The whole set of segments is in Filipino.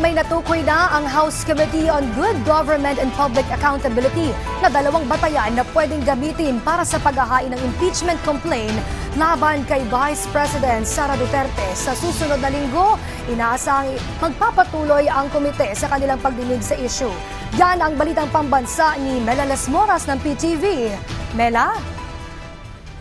May natukoy na ang House Committee on Good Government and Public Accountability na 2 batayan na pwedeng gamitin para sa paghahain ng impeachment complaint laban kay Vice President Sara Duterte. Sa susunod na linggo, inaasahang magpapatuloy ang komite sa kanilang pagdinig sa issue. Yan ang balitang pambansa ni Mela Las Moras ng PTV. Mela?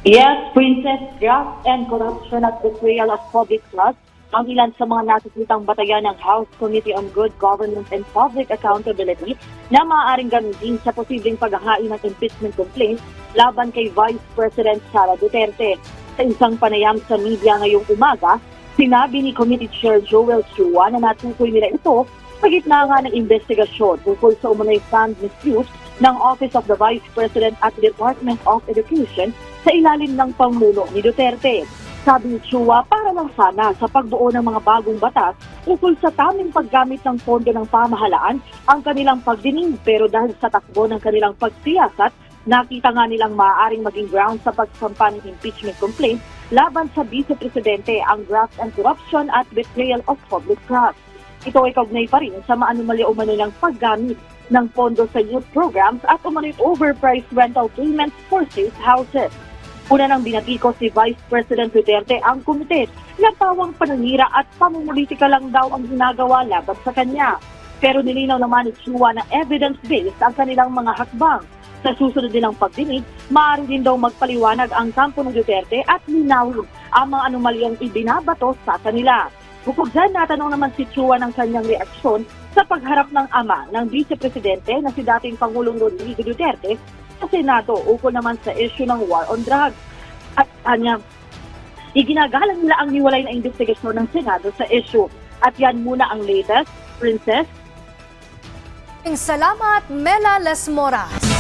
Yes, Princess, graft and corruption at betrayal of public trust ang ilan sa mga nasusitang batayan ng House Committee on Good Governance and Public Accountability na maaaring gamitin sa posibleng paghahain ng impeachment complaint laban kay Vice President Sara Duterte. Sa isang panayam sa media ngayong umaga, sinabi ni Committee Chair Joel Chua na natukoy nila ito sa gitna nga ng investigasyon tungkol sa umunoy fund misuse ng Office of the Vice President at Department of Education sa ilalim ng pamumuno ni Duterte. Sabi ni Chua, para lang sana sa pagbuo ng mga bagong batas ukol sa taming paggamit ng pondo ng pamahalaan ang kanilang pagdinig, pero dahil sa takbo ng kanilang pagsiyasat, nakita nga nilang maaaring maging ground sa pagsampa ng impeachment complaint laban sa Vice Presidente ang graft and corruption at betrayal of public trust. Ito ay kaugnay pa rin sa maanumali umano ng paggamit ng pondo sa youth programs at umano'y overpriced rental payments for safe houses. Una nang binatikos si Vice President Duterte ang komite na pawang pananira at pamumulitika lang daw ang ginagawa laban sa kanya. Pero nilinaw naman ni Chua na evidence-based ang kanilang mga hakbang. Sa susunod nilang pagdinig, maaari din daw magpaliwanag ang kampo ng Duterte at linawin ang mga anomalyang ibinabato sa kanila. Bukod dyan, natanong naman si Chua ng kanyang reaksyon sa pagharap ng ama ng Vice Presidente na si dating Pangulong Rodrigo Duterte sa Senado ukol naman sa issue ng war on drugs. At kanya, iginagalang nila ang niwalay na investigasyon ng Senado sa issue. At yan muna ang latest, Princess. Salamat, Mela Las Moras.